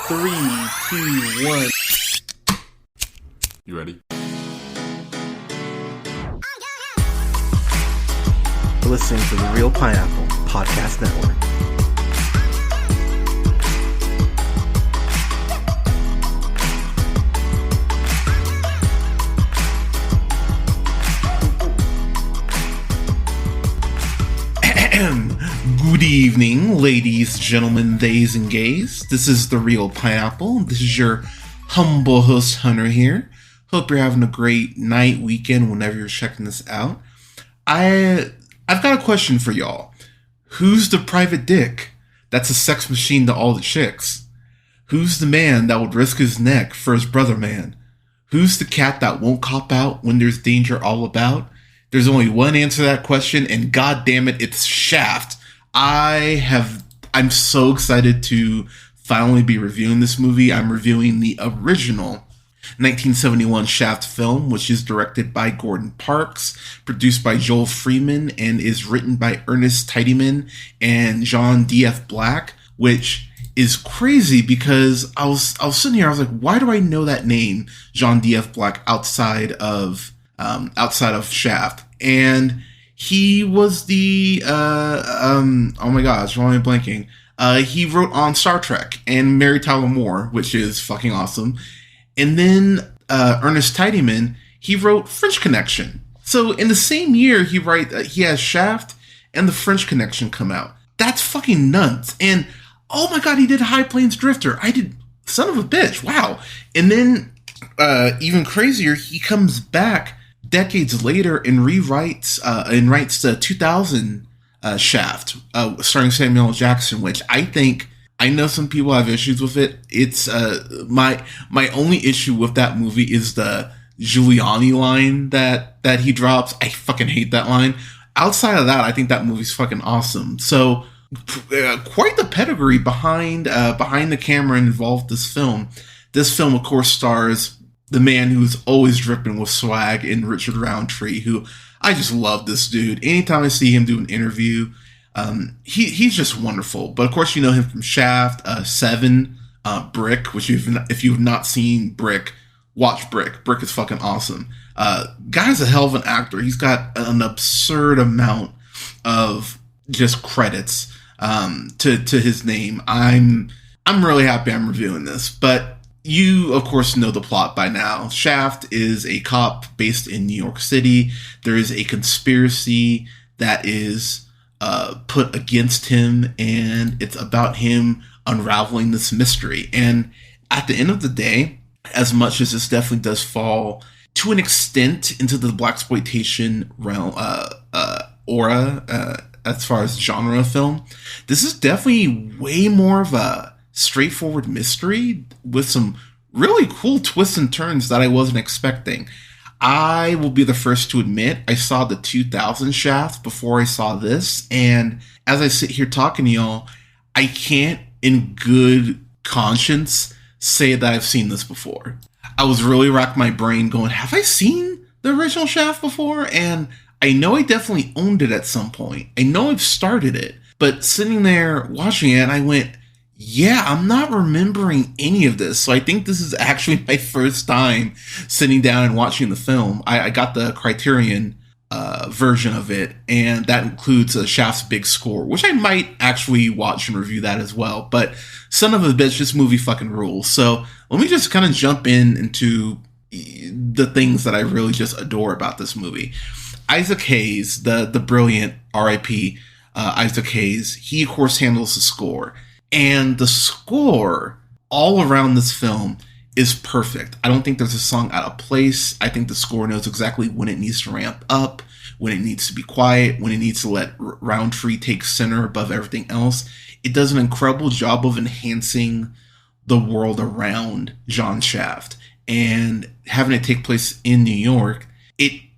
3, 2, 1. You ready? You're listening to the Real Pineapple Podcast Network. Good evening, ladies, gentlemen, theys, and gays. This is the Real Pineapple. This is your humble host, Hunter, here. Hope you're having a great night, weekend, whenever you're checking this out. I've got a question for y'all. Who's the private dick that's a sex machine to all the chicks? Who's the man that would risk his neck for his brother man? Who's the cat that won't cop out when there's danger all about? There's only one answer to that question, and god damn it, it's Shaft. I'm so excited to finally be reviewing this movie. I'm reviewing the original 1971 Shaft film, which is directed by Gordon Parks, produced by Joel Freeman, and is written by Ernest Tidyman and John D.F. Black, which is crazy because I was sitting here, I was like, why do I know that name, John D.F. Black, outside of Shaft? And he was the oh my gosh, why am I blanking? He wrote on Star Trek and Mary Tyler Moore, which is fucking awesome. And then Ernest Tidyman, he wrote French Connection. So in the same year, he has Shaft and the French Connection come out. That's fucking nuts. And oh my god, he did High Plains Drifter. Son of a bitch, wow. And then even crazier, he comes back decades later and writes the 2000 Shaft, starring Samuel L. Jackson, which I know some people have issues with it. It's my only issue with that movie is the Giuliani line that he drops. I fucking hate that line. Outside of that, I think that movie's fucking awesome. So quite the pedigree behind the camera involved this film. This film, of course, stars the man who's always dripping with swag in Richard Roundtree, who I just love this dude. Anytime I see him do an interview, he's just wonderful. But of course, you know him from Shaft, Seven, Brick, which if you've not seen Brick, watch Brick. Brick is fucking awesome. Guy's a hell of an actor. He's got an absurd amount of just credits to his name. I'm really happy I'm reviewing this, but you, of course, know the plot by now. Shaft is a cop based in New York City. There is a conspiracy that is put against him, and it's about him unraveling this mystery. And at the end of the day, as much as this definitely does fall to an extent into the blaxploitation realm, aura, as far as genre of film, this is definitely way more of a straightforward mystery with some really cool twists and turns that I wasn't expecting. I will be the first to admit I saw the 2000 Shaft before I saw this, and as I sit here talking to y'all, I can't in good conscience say that I've seen this before. I was really racking my brain going, have I seen the original Shaft before? And I know I definitely owned it at some point. I know I've started it, but sitting there watching it, I went, yeah, I'm not remembering any of this. So I think this is actually my first time sitting down and watching the film. I got the Criterion version of it, and that includes Shaft's big score, which I might actually watch and review that as well. But son of a bitch, this movie fucking rules. So let me just kind of jump into the things that I really just adore about this movie. Isaac Hayes, the brilliant R.I.P. Isaac Hayes, he of course handles the score. And the score all around this film is perfect. I don't think there's a song out of place. I think the score knows exactly when it needs to ramp up, when it needs to be quiet, when it needs to let Roundtree take center above everything else. It does an incredible job of enhancing the world around John Shaft. And having it take place in New York,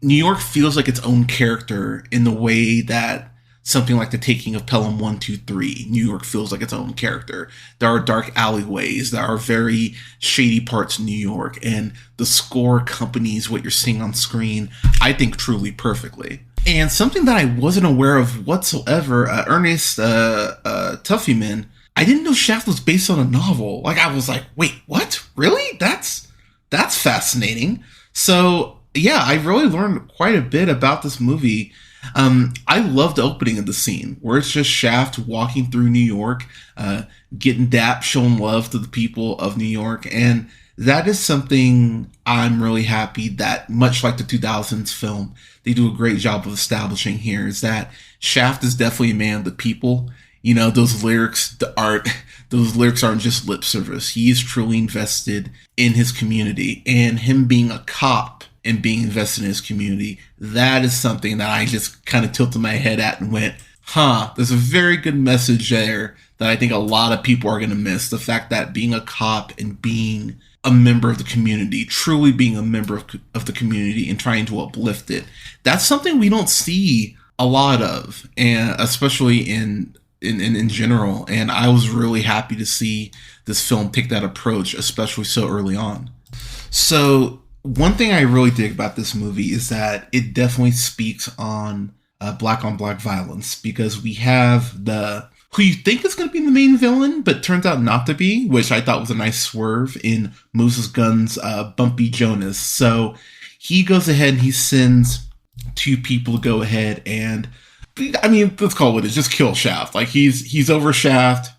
New York feels like its own character in the way that something like The Taking of Pelham 123, New York feels like its own character. There are dark alleyways, there are very shady parts of New York, and the score accompanies what you're seeing on screen, I think, truly perfectly. And something that I wasn't aware of whatsoever, Ernest Tuffyman, I didn't know Shaft was based on a novel. Like, I was like, wait, what? Really? That's fascinating. So yeah, I really learned quite a bit about this movie. I love the opening of the scene where it's just Shaft walking through New York, getting dap, showing love to the people of New York. And that is something I'm really happy that, much like the 2000s film, they do a great job of establishing here, is that Shaft is definitely a man of the people. You know, those lyrics aren't just lip service. He is truly invested in his community, and him being a cop and being invested in his community, that is something that I just kind of tilted my head at and went, there's a very good message there that I think a lot of people are going to miss. The fact that being a cop and being a member of the community, truly being a member of the community and trying to uplift it, that's something we don't see a lot of, and especially in general. And I was really happy to see this film take that approach, especially so early on. So one thing I really dig about this movie is that it definitely speaks on black on black violence, because we have who you think is going to be the main villain, but turns out not to be, which I thought was a nice swerve in Moses Gunn's Bumpy Jonas. So he goes ahead and he sends two people to go ahead and, I mean, let's call it what it is, just kill Shaft. Like, he's over Shaft,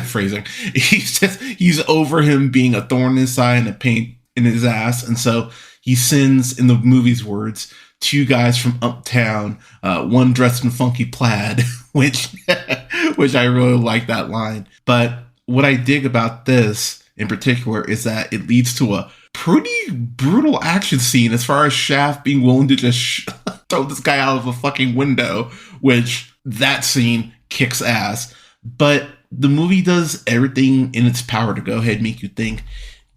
phrasing. He's over him being a thorn in his side and a pain in his ass. And so he sends, in the movie's words, two guys from uptown, one dressed in funky plaid, which I really like that line. But what I dig about this in particular is that it leads to a pretty brutal action scene, as far as Shaft being willing to just throw this guy out of a fucking window, which that scene kicks ass. But the movie does everything in its power to go ahead and make you think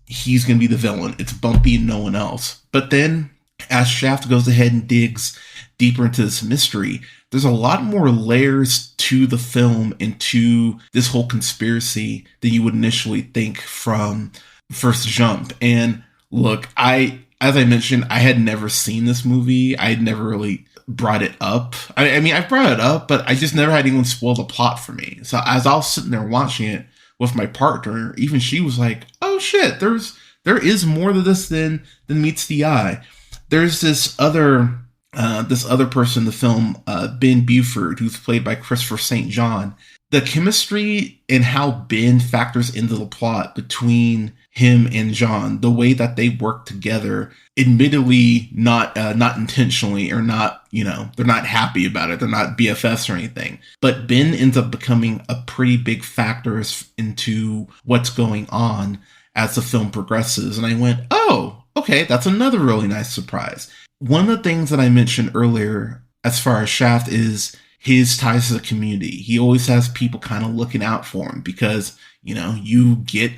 he's going to be the villain. It's Bumpy and no one else. But then, as Shaft goes ahead and digs deeper into this mystery, there's a lot more layers to the film and to this whole conspiracy than you would initially think from first jump. And look, as I mentioned, I had never seen this movie. I had never really brought it up. I mean, I've brought it up, but I just never had anyone spoil the plot for me. So as I was sitting there watching it with my partner, even she was like, oh shit, there is more to this than meets the eye. There's this other person in the film, Ben Buford, who's played by Christopher St. John. The chemistry and how Ben factors into the plot between him and John, the way that they work together, admittedly not intentionally, or not, they're not happy about it. They're not BFFs or anything. But Ben ends up becoming a pretty big factor into what's going on as the film progresses. And I went, oh, okay, that's another really nice surprise. One of the things that I mentioned earlier, as far as Shaft, is his ties to the community. He always has people kind of looking out for him because, you get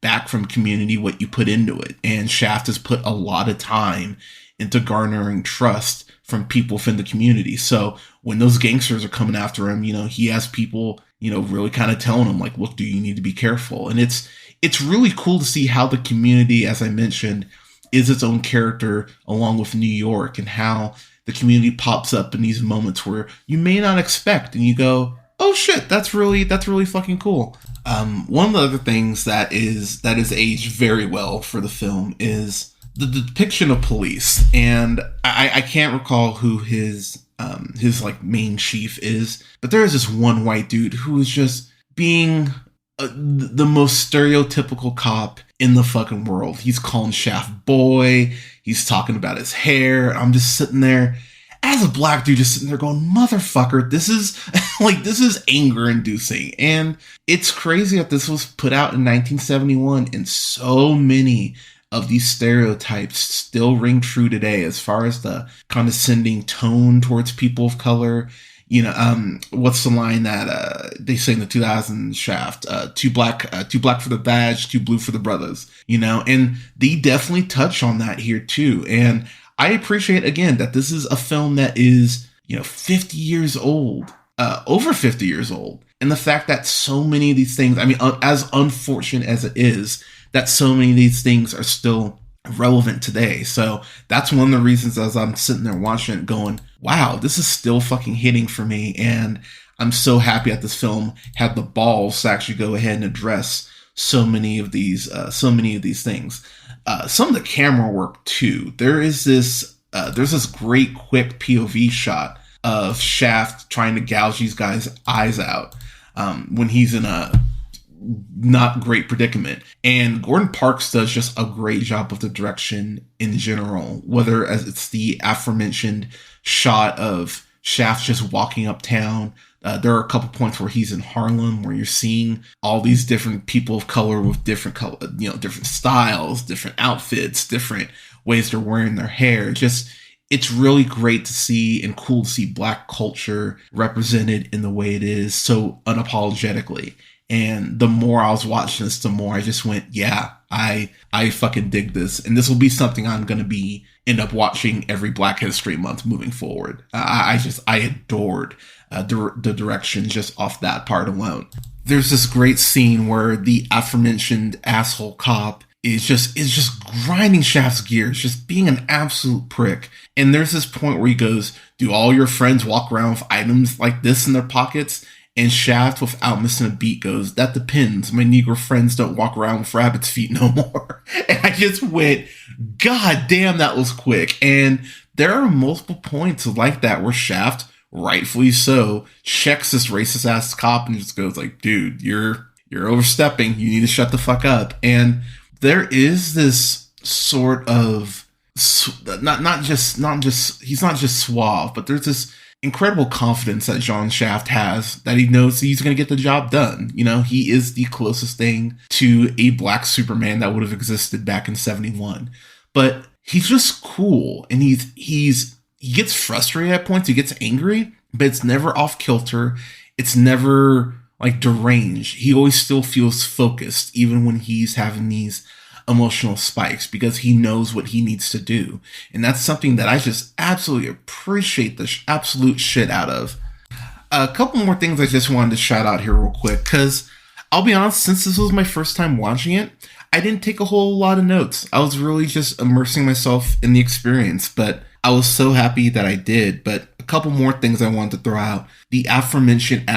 back from community what you put into it. And Shaft has put a lot of time into garnering trust from people within the community. So when those gangsters are coming after him, he has people, really kind of telling him, like, look, you need to be careful. And it's really cool to see how the community, as I mentioned, is its own character along with New York, and how the community pops up in these moments where you may not expect, and you go, oh shit, that's really fucking cool. One of the other things that is aged very well for the film is the depiction of police. And I can't recall who his like main chief is, but there is this one white dude who is just being the most stereotypical cop in the fucking world. He's calling Shaft boy. He's talking about his hair. I'm just sitting there as a black dude, just sitting there going, motherfucker, this is anger inducing. And it's crazy that this was put out in 1971, and so many of these stereotypes still ring true today, as far as the condescending tone towards people of color. What's the line that they say in the 2000s Shaft? Too black for the badge, too blue for the brothers. And they definitely touch on that here too. And I appreciate, again, that this is a film that is, 50 years old, over 50 years old. And the fact that so many of these things, I mean, as unfortunate as it is, that so many of these things are still relevant today. So that's one of the reasons, as I'm sitting there watching it, going, wow, this is still fucking hitting for me. And I'm so happy that this film had the balls to actually go ahead and address so many of these things. Some of the camera work too. There's this great quick POV shot of Shaft trying to gouge these guys' eyes out when he's in a not great predicament. And Gordon Parks does just a great job of the direction in general, whether as it's the aforementioned shot of Shaft just walking uptown. There are a couple points where he's in Harlem where you're seeing all these different people of color with different color, different styles, different outfits, different ways they're wearing their hair. Just, it's really great to see and cool to see Black culture represented in the way it is so unapologetically. And the more I was watching this, the more I just went, yeah, I fucking dig this. And this will be something I'm going to end up watching every Black History Month moving forward. I adored the direction just off that part alone. There's this great scene where the aforementioned asshole cop is just grinding Shaft's gears, just being an absolute prick. And there's this point where he goes, do all your friends walk around with items like this in their pockets? And Shaft, without missing a beat, goes, that depends. My Negro friends don't walk around with rabbit's feet no more. And I just went, God damn, that was quick. And there are multiple points like that where Shaft, rightfully so, checks this racist ass cop and just goes like, dude, you're overstepping. You need to shut the fuck up. And there is this sort of not just he's not just suave, but there's this incredible confidence that John Shaft has, that he knows he's going to get the job done. He is the closest thing to a Black Superman that would have existed back in 71. But he's just cool, and he gets frustrated at points, he gets angry, but it's never off kilter. It's never like deranged. He always still feels focused, even when he's having these emotional spikes, because he knows what he needs to do. And that's something that I just absolutely appreciate the absolute shit out of. A couple more things I just wanted to shout out here real quick, because I'll be honest, since this was my first time watching it, I didn't take a whole lot of notes. I was really just immersing myself in the experience, but I was so happy that I did. But a couple more things I wanted to throw out. The aforementioned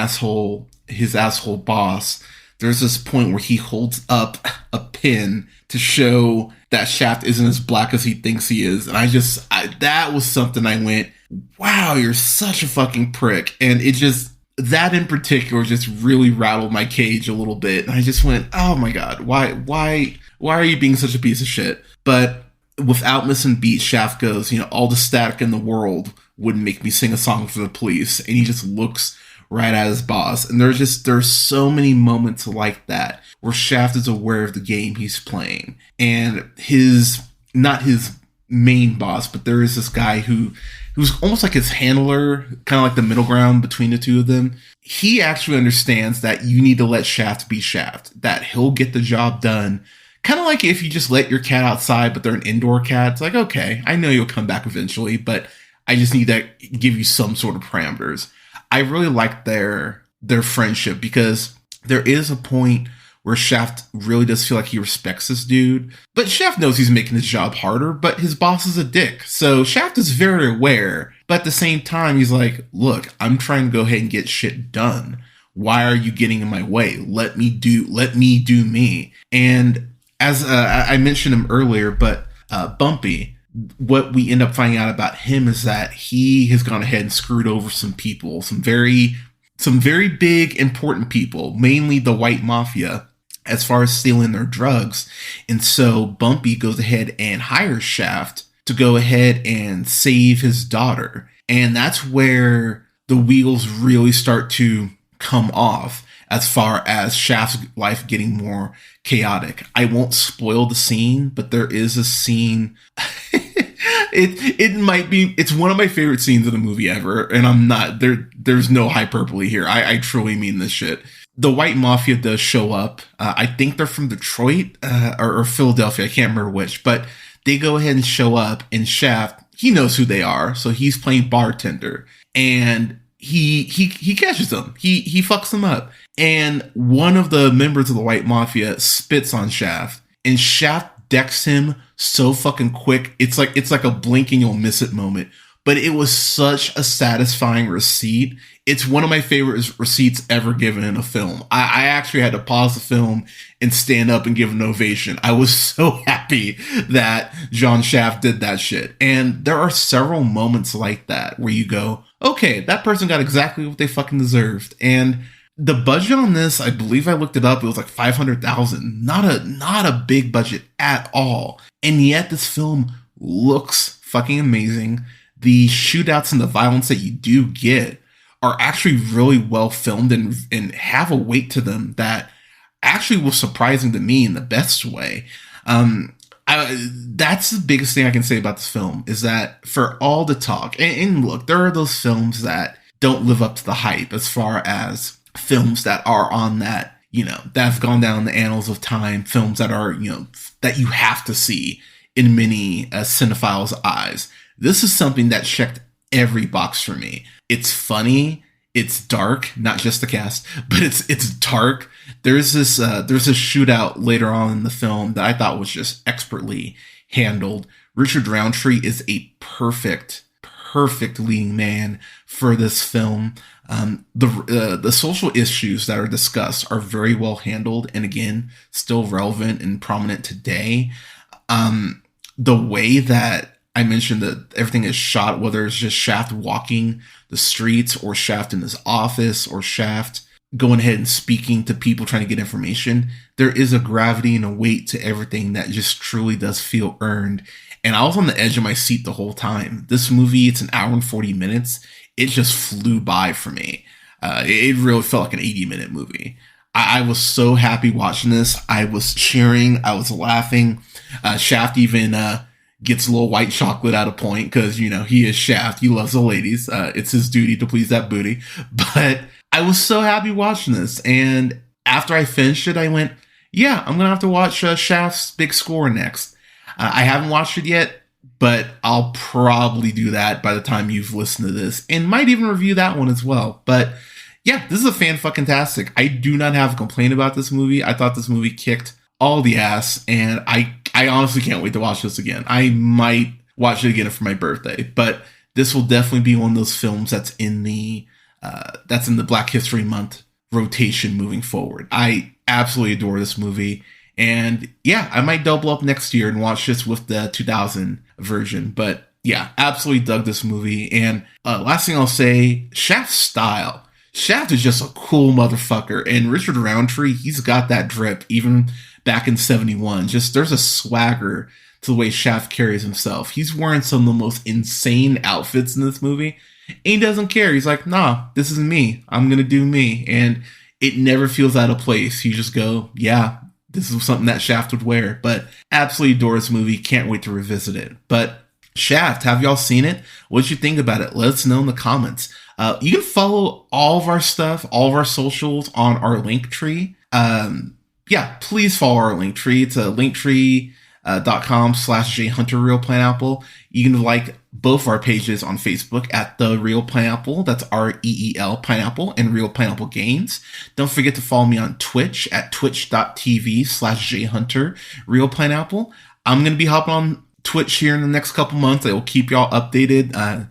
his asshole boss, there's this point where he holds up a pin to show that Shaft isn't as Black as he thinks he is. And that was something I went, wow, you're such a fucking prick. And that in particular just really rattled my cage a little bit. And I just went, oh my God, why are you being such a piece of shit? But without missing beat, Shaft goes, all the static in the world wouldn't make me sing a song for the police. And he just looks right at his boss. And there's so many moments like that where Shaft is aware of the game he's playing. And not his main boss, but there is this guy who's almost like his handler, kind of like the middle ground between the two of them. He actually understands that you need to let Shaft be Shaft, that he'll get the job done. Kind of like if you just let your cat outside, but they're an indoor cat. It's like, okay, I know you'll come back eventually, but I just need to give you some sort of parameters. I really like their friendship, because there is a point where Shaft really does feel like he respects this dude, but Shaft knows he's making his job harder, but his boss is a dick. So Shaft is very aware, but at the same time, he's like, look, I'm trying to go ahead and get shit done. Why are you getting in my way? Let me do me. And as I mentioned him earlier, but Bumpy, what we end up finding out about him is that he has gone ahead and screwed over some people, some very big, important people, mainly the white mafia, as far as stealing their drugs. And so Bumpy goes ahead and hires Shaft to go ahead and save his daughter. And that's where the wheels really start to come off as far as Shaft's life getting more chaotic. I won't spoil the scene, but there is a scene. It's one of my favorite scenes of the movie ever, and I'm not there's no hyperbole here. I truly mean this shit. The white mafia does show up. I think they're from Detroit or Philadelphia. I can't remember which, but they go ahead and show up, and Shaft, he knows who they are, so he's playing bartender, and he catches them. He fucks them up, and one of the members of the white mafia spits on Shaft, and Shaft decks him so fucking quick. It's like a blink and you'll miss it moment. but it was such a satisfying receipt. It's one of my favorite receipts ever given in a film. I actually had to pause the film and stand up and give an ovation. I was so happy that John Shaft did that shit. And there are several moments like that where you go, okay, that person got exactly what they fucking deserved. And the budget on this, I believe I looked it up, it was like $500,000. Not a big budget at all. And yet this film looks fucking amazing. The shootouts and the violence that you do get are actually really well filmed and have a weight to them that actually was surprising to me in the best way. That's the biggest thing I can say about this film, is that for all the talk, and look, there are those films that don't live up to the hype as far as films that are on that, that have gone down the annals of time, films that are, that you have to see in many cinephiles' eyes. This is something that checked every box for me. It's funny, it's dark, not just the cast, but it's dark. There's a shootout later on in the film that I thought was just expertly handled. Richard Roundtree is a perfect leading man for this film. The social issues that are discussed are very well handled, and again, still relevant and prominent today. The way that I mentioned that everything is shot, whether it's just Shaft walking the streets or Shaft in his office or Shaft going ahead and speaking to people trying to get information, there is a gravity and a weight to everything that just truly does feel earned. And I was on the edge of my seat the whole time. This movie, it's an hour and 40 minutes. It just flew by for me. It really felt like an 80-minute movie. I was so happy watching this. I was cheering. I was laughing. Shaft even gets a little white chocolate at a point because, he is Shaft. He loves the ladies. It's his duty to please that booty. But I was so happy watching this. And after I finished it, I went, yeah, I'm going to have to watch Shaft's Big Score next. I haven't watched it yet, but I'll probably do that by the time you've listened to this, and might even review that one as well. But yeah, this is a fan-fucking-tastic. I do not have a complaint about this movie. I thought this movie kicked all the ass, and I honestly can't wait to watch this again. I might watch it again for my birthday, but this will definitely be one of those films that's in the Black History Month rotation moving forward. I absolutely adore this movie. And yeah, I might double up next year and watch this with the 2000 version. But yeah, absolutely dug this movie. And last thing I'll say, Shaft's style. Shaft is just a cool motherfucker. And Richard Roundtree, he's got that drip even back in 71. Just there's a swagger to the way Shaft carries himself. He's wearing some of the most insane outfits in this movie. And he doesn't care. He's like, nah, this is me. I'm going to do me. And it never feels out of place. You just go, yeah, this is something that Shaft would wear. But absolutely adore this movie. Can't wait to revisit it. But Shaft, have y'all seen it? What'd you think about it? Let us know in the comments. You can follow all of our stuff, all of our socials on our Linktree. Yeah, please follow our Linktree. It's a linktree.com/jhunterrealpineapple. You can like both our pages on Facebook at The Real Pineapple. That's REEL Pineapple and Real Pineapple Games. Don't forget to follow me on Twitch at twitch.tv/jhunterrealpineapple. I'm going to be hopping on Twitch here in the next couple months. I will keep y'all updated.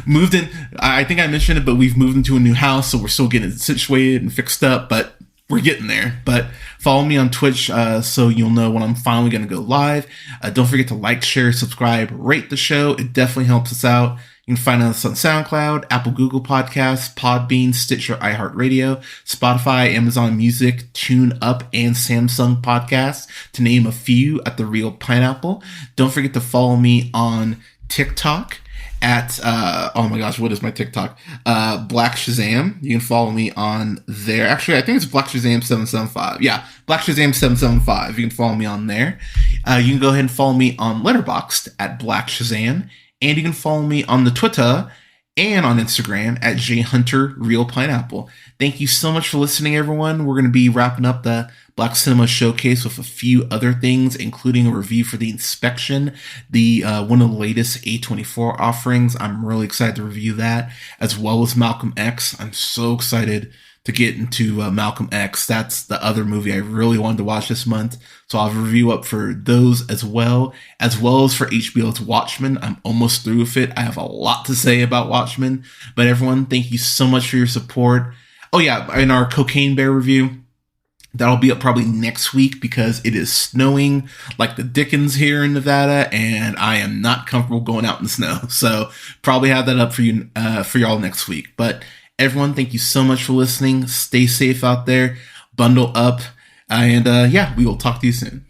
Moved in, I think I mentioned it, but we've moved into a new house, so we're still getting situated and fixed up, but we're getting there. But follow me on Twitch so you'll know when I'm finally going to go live. Don't forget to like, share, subscribe, rate the show. It definitely helps us out. You can find us on SoundCloud, Apple, Google Podcasts, Podbean, Stitcher, iHeartRadio, Spotify, Amazon Music, TuneUp, and Samsung Podcasts, to name a few, at The Real Pineapple. Don't forget to follow me on TikTok at, oh my gosh, what is my TikTok? Black Shazam. You can follow me on there. Actually, I think it's Black Shazam 775. Yeah, Black Shazam 775. You can follow me on there. You can go ahead and follow me on Letterboxd at Black Shazam. And you can follow me on the Twitter and on Instagram at jhunterrealpineapple. Thank you so much for listening, everyone. We're going to be wrapping up the Black Cinema Showcase with a few other things, including a review for The Inspection, the one of the latest A24 offerings. I'm really excited to review that, as well as Malcolm X. I'm so excited to get into Malcolm X. That's the other movie I really wanted to watch this month. So I'll have a review up for those as well as for HBO's Watchmen. I'm almost through with it. I have a lot to say about Watchmen. But everyone, thank you so much for your support. Oh yeah, in our Cocaine Bear review, that'll be up probably next week because it is snowing like the dickens here in Nevada, and I am not comfortable going out in the snow. So probably have that up for you, for y'all next week. But everyone, thank you so much for listening. Stay safe out there. Bundle up. And yeah, we will talk to you soon.